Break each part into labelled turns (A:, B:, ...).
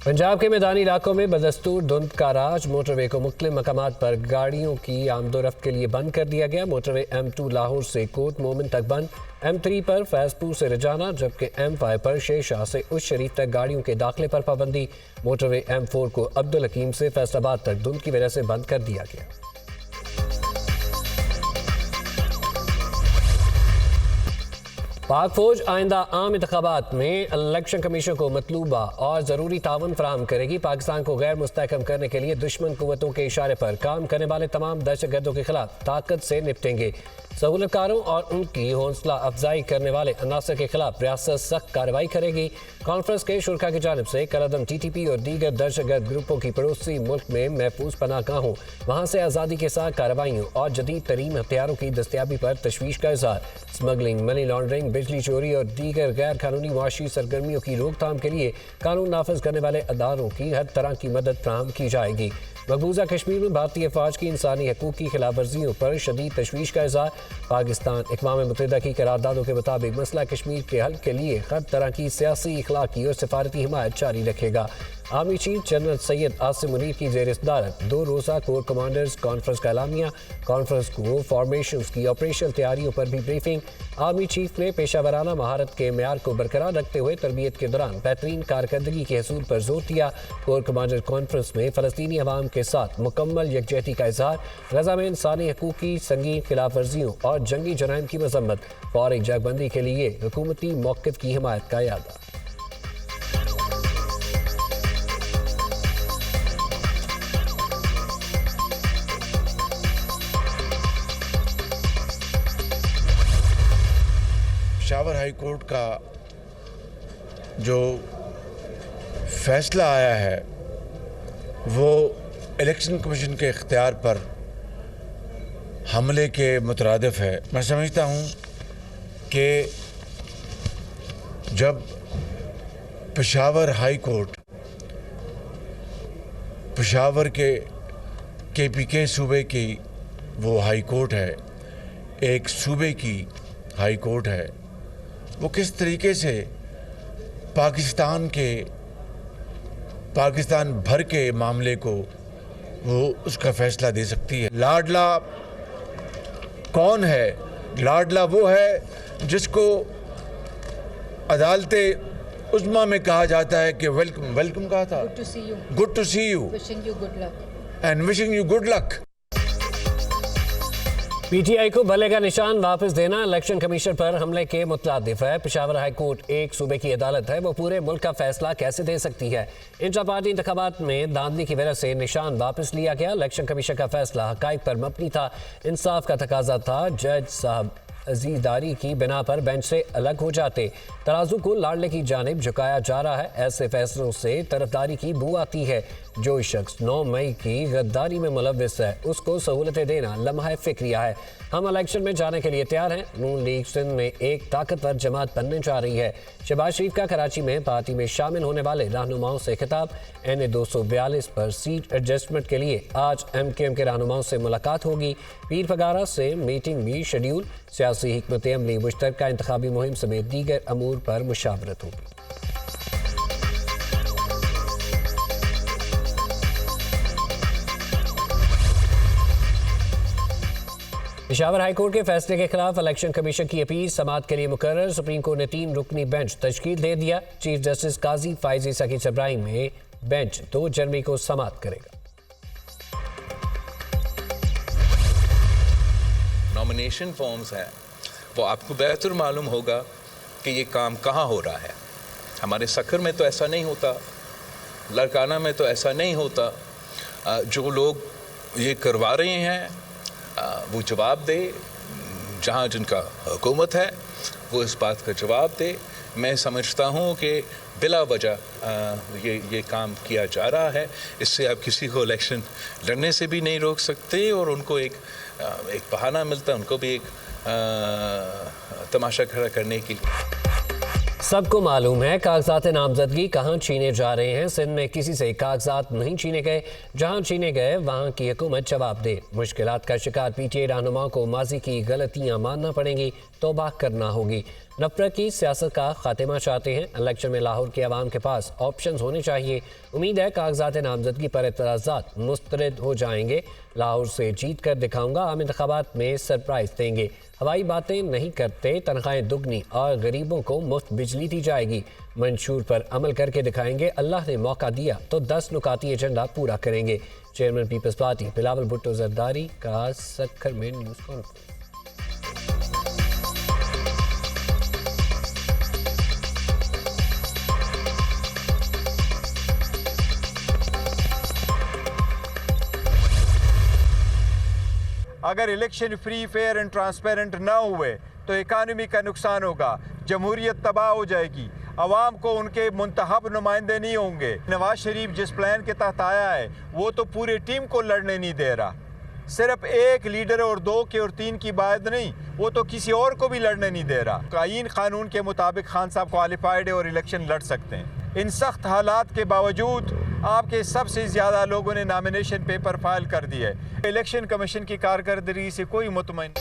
A: पंजाब के मैदानी इलाकों में बदस्तूर धुंध का राज। मोटरवे को मुख्तलिफ मकामात पर गाड़ियों की आमदोरफ्त के लिए बंद कर दिया गया। मोटरवे M2 लाहौर से कोट मोमिन तक बंद, M3 पर फैजपुर से रजाना, जबकि M5 पर शेरशाह से उस शरीफ तक गाड़ियों के दाखिले पर पाबंदी। मोटरवे M4 को अब्दुल हकीम से फैसलाबाद तक धुंध की वजह से बंद कर दिया गया। पाक फौज आइंदा आम इंतखाबात में इलेक्शन कमीशन को मतलूबा और ज़रूरी ताउन फराहम करेगी। पाकिस्तान को गैर मुस्तहकम करने के लिए दुश्मन कुव्वतों के इशारे पर काम करने वाले तमाम दहशतगर्दों के खिलाफ ताकत से निपटेंगे। सहूलतकारों और उनकी हौसला अफजाई करने वाले अनासर के खिलाफ रियासत सख्त कार्रवाई करेगी। कॉन्फ्रेंस के शुरा की जानिब से कलअदम TTP और दीगर दहशतगर्द ग्रुपों की पड़ोसी मुल्क में महफूज पनाहगाहों, वहाँ से आज़ादी के साथ कार्रवाइयों और जदीद तरीन हथियारों की दस्तियाबी पर तशवीश का इज़हार। स्मगलिंग, मनी लॉन्ड्रिंग, बिजली चोरी और दीगर गैर कानूनी मुआशी सरगर्मियों की रोकथाम के लिए कानून नाफिज करने वाले अदारों की हर तरह की मदद फराहम की जाएगी। मकबूजा कश्मीर में भारतीय फौज की इंसानी हकूक़ की खिलाफ वर्जियों पर शदीद तशवीश का इज़हार। पाकिस्तान अक़वाम मुत्तहिदा की करारदादों के मुताबिक मसला कश्मीर के हल के लिए हर तरह की सियासी, इखलाकी और सिफारती हिमायत जारी रखेगा। Army chief general Syed Asim Munir की ज़ेर सदारत 2 रोज़ा कोर कमांडर्स कॉन्फ्रेंस का एलामिया। कॉन्फ्रेंस को फॉर्मेशन की ऑपरेशनल तैयारियों पर भी ब्रीफिंग। आर्मी चीफ ने पेशावराना महारत के मेयार को बरकरार रखते हुए तरबियत के दौरान बेहतरीन कारकर्दगी के हसूल पर जोर दिया। कोर कमांडर कॉन्फ्रेंस में फ़लस्तीनी अवाम के साथ मुकम्मल यकजहती का इज़हार, गज़ा में इंसानी हकूक़ की संगीन खिलाफ वर्जियों और जंगी जराइम की मजम्मत, फौरी जगबंदी के लिए हुकूमती मौक़िफ़ की हिमायत का इरादा।
B: पेशावर हाई कोर्ट का जो फैसला आया है वो इलेक्शन कमीशन के इख्तियार पर हमले के मुतरादिफ है। मैं समझता हूँ कि जब पेशावर हाई कोर्ट पेशावर के KPK सूबे की वो हाई कोर्ट है, एक सूबे की हाई कोर्ट है, वो किस तरीके से पाकिस्तान भर के मामले को वो उसका फैसला दे सकती है। लाडला कौन है? लाडला वो है जिसको अदालते उज़्मा में कहा जाता है कि वेलकम कहा था, good to see you, wishing you good luck and wishing you good luck.
A: PTI को भले का निशान वापस देना इलेक्शन कमीशन पर हमले के मुतलादिफ है। पेशावर हाई कोर्ट एक सूबे की अदालत है, वो पूरे मुल्क का फैसला कैसे दे सकती है? इंट्रा पार्टी इंतखाबात में धांधली की वजह से निशान वापस लिया गया। इलेक्शन कमीशन का फैसला हकाइक पर मबनी था, इंसाफ का तकाजा था। जज साहब अजीदारी की बिना पर बेंच से अलग हो जाते। तराजू को लाडले की जानिब झुकाया जा रहा है। ऐसे फैसलों से तरफदारी की बू आती है। जो शख्स 9 मई की गद्दारी में मुलव्विस है उसको सहूलतें देना लम्हा फिक्रिया है। हम इलेक्शन में जाने के लिए तैयार हैं। नून लीग सिंध में एक ताकतवर जमात बनने जा रही है। शहबाज शरीफ का कराची में पार्टी में शामिल होने वाले रहनुमाओं से खिताब। NA 242 पर सीट एडजस्टमेंट के लिए आज MKM के रहनुमाओं से मुलाकात होगी। पीर फगारा से मीटिंग भी शेड्यूल। सियासी हिकमत अमली, मुश्तरका इंतखाबी मुहिम समेत दीगर अमूर पर मुशावरत होगी। पेशावर हाईकोर्ट के फैसले के खिलाफ इलेक्शन कमीशन की अपील समाअत के लिए मुकर्रर। सुप्रीम कोर्ट ने 3 रुकनी बेंच तश्कील दे दिया। चीफ जस्टिस काजी फाइज ईसा की सरबराही में बेंच 2 जनवरी को समाअत करेगा।
C: नॉमिनेशन फॉर्म्स हैं, वो आपको बेहतर मालूम होगा कि ये काम कहाँ हो रहा है। हमारे सखर में तो ऐसा नहीं होता, लड़काना में तो ऐसा नहीं होता। जो लोग ये करवा रहे हैं वो जवाब दे, जहाँ जिनका हुकूमत है वो इस बात का जवाब दे। मैं समझता हूँ कि बिला वजह ये काम किया जा रहा है। इससे आप किसी को इलेक्शन लड़ने से भी नहीं रोक सकते और उनको एक बहाना मिलता है, उनको भी एक तमाशा खड़ा करने के लिए।
A: सबको मालूम है कागजात नामजदगी कहाँ छीने जा रहे हैं। सिंध में किसी से कागजात नहीं छीने गए, जहाँ छीने गए वहाँ की हुकूमत जवाब दे। मुश्किलात का शिकार PTI रहनुमाओं को माजी की गलतियाँ मानना पड़ेंगी, तौबा करना होगी। नफरत की सियासत का खात्मा चाहते हैं। इलेक्शन में लाहौर के अवाम के पास ऑप्शंस होने चाहिए। उम्मीद है कागजात नामजदगी पर एतराज़ात मुस्तरद हो जाएंगे। लाहौर से जीत कर दिखाऊंगा, आम इंतखाबात में सरप्राइज देंगे। हवाई बातें नहीं करते, तनख्वाहें दुगनी और गरीबों को मुफ्त बिजली दी जाएगी। मंशूर पर अमल करके दिखाएंगे। अल्लाह ने मौका दिया तो 10 नुकाती एजेंडा पूरा करेंगे। Chairman peoples party Bilawal Bhutto Zardari का सक्खर में न्यूज़ कॉन्फ्रेंस।
D: अगर election free fair and transparent ना हुए तो इकानमी का नुकसान होगा, जमहूरियत तबाह हो जाएगी, अवाम को उनके मुंतखब नुमाइंदे नहीं होंगे। नवाज शरीफ जिस प्लान के तहत आया है वो तो पूरी टीम को लड़ने नहीं दे रहा, सिर्फ एक लीडर और 2 के और 3 की बात नहीं, वो तो किसी और को भी लड़ने नहीं दे रहा। आईन कानून के मुताबिक खान साहब क्वालिफाइड है और इलेक्शन लड़ सकते हैं। इन सख्त हालात के बावजूद आपके सबसे ज़्यादा लोगों ने नॉमिनेशन पेपर फाइल कर दिए। इलेक्शन कमीशन की कारकर्दगी से कोई मुतमईन।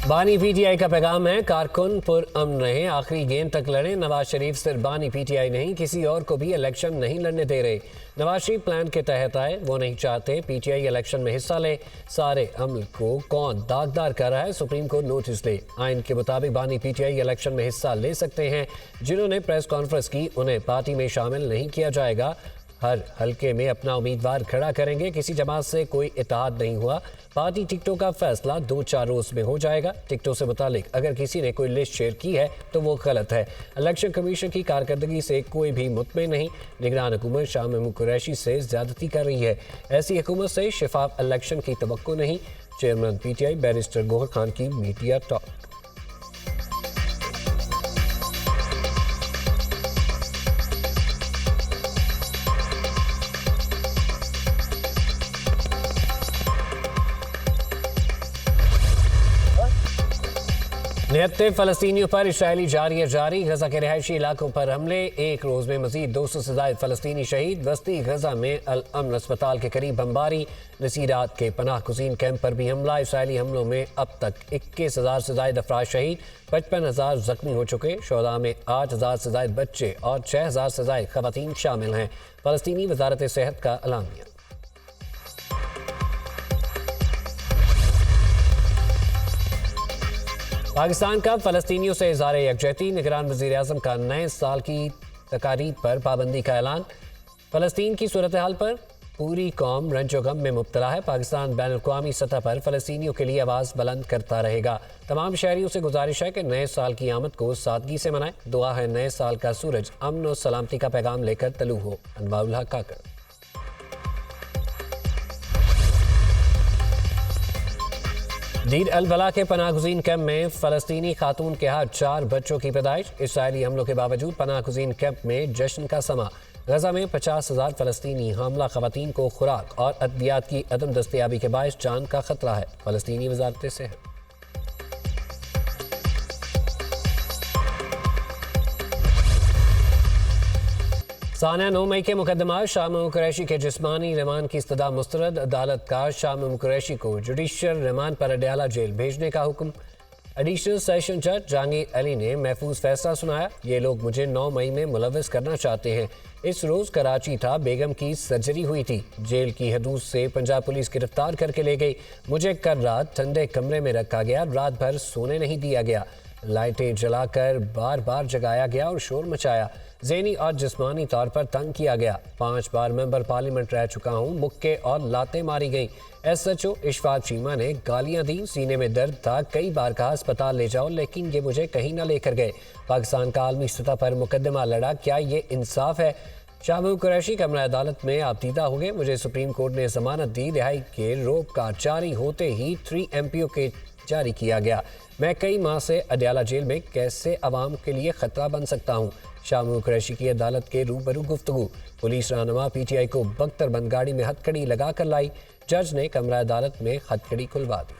A: बानी पीटीआई का पैगाम है, कारकुन पुरअमन रहे, आखिरी गेंद तक लड़े। नवाज शरीफ सिर्फ बानी पीटीआई नहीं, किसी और को भी इलेक्शन नहीं लड़ने दे रहे। नवाज शरीफ प्लान के तहत आए, वो नहीं चाहते पीटीआई इलेक्शन में हिस्सा ले। सारे अमल को कौन दागदार कर रहा है, सुप्रीम कोर्ट नोटिस दे। आइन के मुताबिक बानी पीटीआई इलेक्शन में हिस्सा ले सकते हैं। जिन्होंने प्रेस कॉन्फ्रेंस की उन्हें पार्टी में शामिल नहीं किया जाएगा। हर हलके में अपना उम्मीदवार खड़ा करेंगे। किसी जमात से कोई इत्तेहाद नहीं हुआ। पार्टी टिकटों का फैसला 2-4 रोज में हो जाएगा। टिकटों से मुतालिक अगर किसी ने कोई लिस्ट शेयर की है तो वो गलत है। इलेक्शन कमीशन की कारकर्दगी से कोई भी मुतमिन नहीं। निगरान हुकूमत शाह महमूद कुरैशी से ज्यादती कर रही है। ऐसी हुकूमत से शफाफ इलेक्शन की तवक्को नहीं। Chairman PTI barrister Gohar Khan की मीडिया टॉक। निहत्ते फ़लस्तीनियों पर इसराइली जारी गजा के रिहायशी इलाकों पर हमले। एक रोज में मजीद 200 से ज़ायद फ़लस्तीनी शहीद। वस्ती गजा में अल अमन अस्पताल के करीब बमबारी। नसीरात के पनाह गुज़ीन कैंप पर भी हमला। इसराइली हमलों में अब तक 21,000 से ज़ायद अफराद शहीद, 55,000 जख्मी हो चुके। शोहदा में 8,000 से ज़ायद बच्चे और 6,000 से ज़ायद ख़वातीन शामिल हैं। फ़लस्तीनी वज़ारत सेहत का एलानिया। पाकिस्तान का फ़लस्तीनियों से इज़हार यकजहती। निगरान वज़ीर-ए-आज़म का नए साल की तकारीब पर पाबंदी का ऐलान। फ़लस्तीन की सूरत हाल पर पूरी कौम रंजो गम में मुब्तला है। पाकिस्तान बैनुल-अक़वामी सतह पर फ़लस्तीनियों के लिए आवाज़ बुलंद करता रहेगा। तमाम शहरियों से गुजारिश है कि नए साल की आमद को सादगी से मनाएं। दुआ है नए साल का सूरज अमन और सलामती का पैगाम लेकर तलू हो। अनवारुल हक काकर। दीर अल बला के पनाह गुज़ीन कैंप में फ़लस्तीनी खातून के हाथ 4 बच्चों की पैदाइश। इसराइली हमलों के बावजूद पनाह गुज़ीन कैंप में जश्न का समा। गजा में 50,000 फ़लस्तीनी हामला ख़वातीन को खुराक और अद्वियात की अदम दस्तयाबी के बायस जान का खतरा है। फ़लस्तीनी वज़ारत सेहत। सानिया 9 मई के मुकदमा शाह महमूद कुरैशी के जिस्मानी रिमांड की इस्तदा मुस्तरद। अदालत का शाह महमूद कुरैशी को जुडिशियल रिमांड पर अडयाला जेल भेजने का हुक्म। एडिशनल सेशन जज जहांगीर अली ने महफूज फैसला सुनाया। ये लोग मुझे 9 मई में मुलव्वस करना चाहते हैं। इस रोज़ कराची था, बेगम की सर्जरी हुई थी। जेल की हदूद से पंजाब पुलिस गिरफ्तार करके ले गई। मुझे कल रात ठंडे कमरे में रखा गया, रात भर सोने नहीं दिया गया। लाइटें जलाकर बार बार जगाया गया और शोर मचाया। ज़हनी और जिस्मानी तौर पर तंग किया गया। 5 बार मेंबर पार्लियामेंट रह चुका हूँ। मुक्के और लातें मारी गई। SHO इशफाक चीमा ने गालियां दी। सीने में दर्द था, कई बार कहा अस्पताल ले जाओ, लेकिन ये मुझे कहीं ना लेकर गए। पाकिस्तान का आलमी सतह पर मुकदमा लड़ा, क्या ये इंसाफ है? शाह महमूद कुरैशी कमरा अदालत में आबदीदा हो गए। मुझे सुप्रीम कोर्ट ने जमानत दी। रिहाई के रोक का जारी होते ही 3 MPO के जारी किया गया। मैं कई माह से अडयाला जेल में कैसे अवाम के लिए खतरा बन सकता हूँ? शाह महमूद कुरैशी की अदालत के रूबरू गुफ्तगू। पुलिस रहनुमा PTI को बख्तरबंद गाड़ी में हथकड़ी लगा कर लाई। जज ने कमरा अदालत में हथकड़ी खुलवा दी।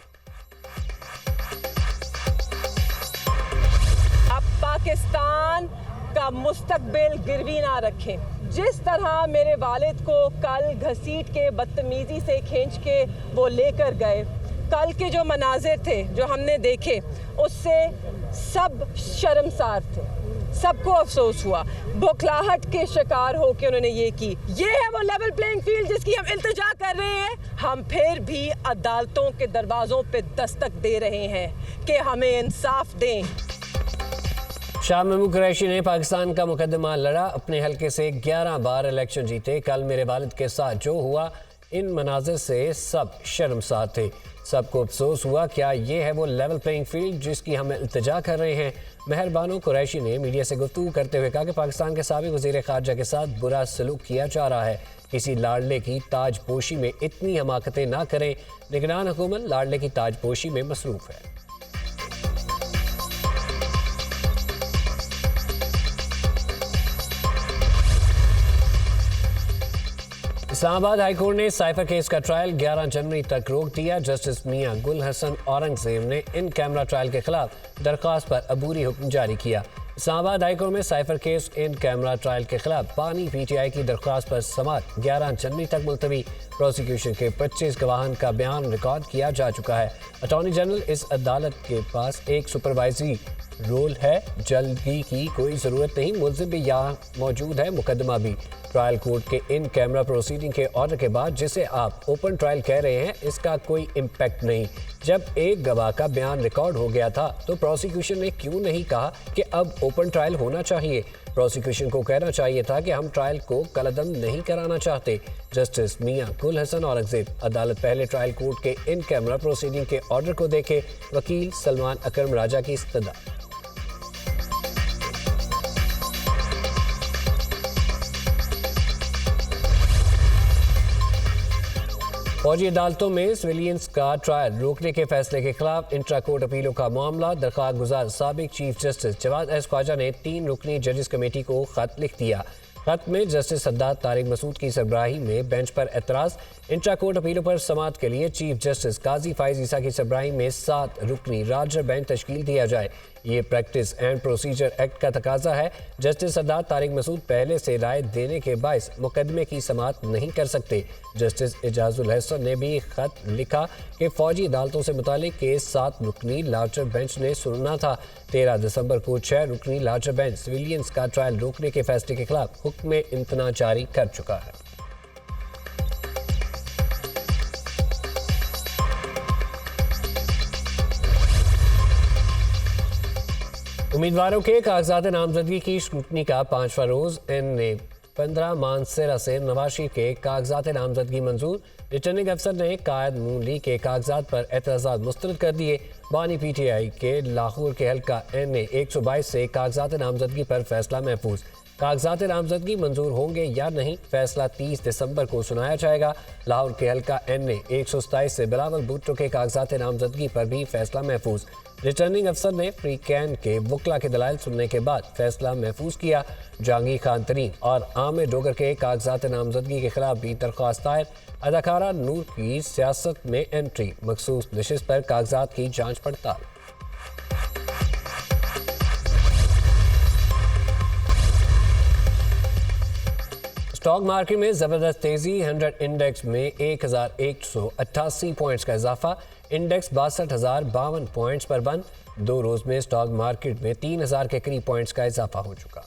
E: अब पाकिस्तान का मुस्तकबिल गिरवी ना रखें। जिस तरह मेरे वालिद को कल घसीट के बदतमीजी से खींच के वो लेकर गए, कल के जो मनाजिर थे जो हमने देखे उससे सब शर्मसार थे, सबको अफसोस हुआ, बौखलाहट के शिकार हो के उन्होंने ये की। ये है वो लेवल प्लेइंग फील्ड जिसकी हम इल्तिजा कर रहे हैं। हम फिर भी अदालतों के दरवाज़ों पे दस्तक दे रहे हैं कि हमें इंसाफ दें।
A: शाह महमूद कुरैशी ने पाकिस्तान का मुकदमा लड़ा, अपने हल्के से 11 बार इलेक्शन जीते। कल मेरे वालिद के साथ जो हुआ, इन मनाजिर से सब शर्मसार थे, सबको अफसोस हुआ। क्या ये है वो लेवल प्लेइंग फील्ड जिसकी हम इल्तिजा कर रहे हैं? मेहरबानो कुरैशी ने मीडिया से गुफ्तगू करते हुए कहा कि पाकिस्तान के साबिक वज़ीर ख़ारजा के साथ बुरा सलूक किया जा रहा है। किसी लाडले की ताजपोशी में इतनी हमाकतें ना करें। निगरान हुकूमत लाडले की ताजपोशी में मसरूफ़ है। इस्लामाबाद हाईकोर्ट ने साइफर केस का ट्रायल 11 जनवरी तक रोक दिया। जस्टिस मियां गुल हसन औरंगजेब ने इन कैमरा ट्रायल के खिलाफ दरख्वास्त पर अबूरी हुक्म जारी किया। इस्लामाबाद हाईकोर्ट में cipher case in camera trial के खिलाफ बानी PTI की दरख्वास्त पर समाअत 11 जनवरी तक मुलतवी। प्रोसिक्यूशन के 25 गवाहान का बयान रिकॉर्ड किया जा चुका है। अटॉर्नी जनरल इस अदालत के पास एक सुपरवाइजरी रोल है, जल्दी की कोई ज़रूरत नहीं। मुलजिम भी यहाँ मौजूद है, मुकदमा भी। ट्रायल कोर्ट के इन कैमरा प्रोसीडिंग के ऑर्डर के बाद जिसे आप ओपन ट्रायल कह रहे हैं, इसका कोई इम्पैक्ट नहीं। जब एक गवाह का बयान रिकॉर्ड हो गया था तो प्रोसिक्यूशन ने क्यों नहीं कहा कि अब ओपन ट्रायल होना चाहिए? प्रोसिक्यूशन को कहना चाहिए था कि हम ट्रायल को कलअदम नहीं कराना चाहते। जस्टिस मियां गुल हसन औरंगजेब, अदालत पहले ट्रायल कोर्ट के इन कैमरा प्रोसीडिंग के ऑर्डर को देखे। वकील सलमान अकरम राजा की इस्तदा। फौजी अदालतों में सिविलियंस का ट्रायल रोकने के फैसले के खिलाफ इंट्रा कोर्ट अपीलों का मामला। दरख्वास्त गुजार साबिक chief justice Jawad S Khawaja ने 3 रुकनी जजेस कमेटी को खत लिख दिया। खत में जस्टिस सद्दात तारिक मसूद की सरबराही में बेंच पर एतराज़। इंट्रा कोर्ट अपीलों पर समाअत के लिए चीफ जस्टिस काजी फाइज ईसा की सरबराही में 7 रुकनी राजर बेंच तश्कील दिया जाए। ये प्रैक्टिस एंड प्रोसीजर एक्ट का तकाजा है। जस्टिस सद्दात तारिक मसूद पहले से राय देने के बायस मुकदमे की समाअत नहीं कर सकते। जस्टिस एजाजुल हसन ने भी खत लिखा कि फौजी अदालतों से मुतालिक केस 7 रुकनी लार्जर बेंच ने सुनना था। 13 दिसंबर को 6 रुकनी लार्जर बेंच सिविलियंस का ट्रायल रोकने के फैसले के खिलाफ हुक्म इम्तना जारी कर चुका है। उम्मीदवारों के कागजात नामजदगी की स्क्रूटनी का 5वां रोज ने 15 मानसरा से नवाज शरीफ के कागजात नामजदगी मंजूर। रिटर्निंग अफसर ने कायद नून लीग के कागजात पर एतराज़ात मुस्तरद कर दिए। बानी PTI के लाहौर के हल्का NA 122 से कागजात नामजदगी पर फैसला महफूज। कागजात नामजदगी मंजूर होंगे या नहीं, फैसला 30 दिसंबर को सुनाया जाएगा। लाहौर के हल्का NA 127 से बिलावल भुट्टो के कागजात नामजदगी पर भी फैसला महफूज। रिटर्निंग अफसर ने फ्री कैन के वकला के दलाइल सुनने के बाद फैसला महफूज किया। जहांगीर खान तरीन और आमिर डोगर के कागजात नामजदगी के खिलाफ भी दरख्वास्त दायर। अदाकारा नूर की सियासत में एंट्री, मखसूस नशिस्त पर कागजात की जांच पड़ताल। स्टॉक मार्केट में जबरदस्त तेजी, 100 इंडेक्स में 1188 पॉइंट्स का इजाफा। इंडेक्स 62,052 पॉइंट्स पर बंद। 2 रोज में स्टॉक मार्केट में 3000 के करीब पॉइंट्स का इजाफा हो चुका।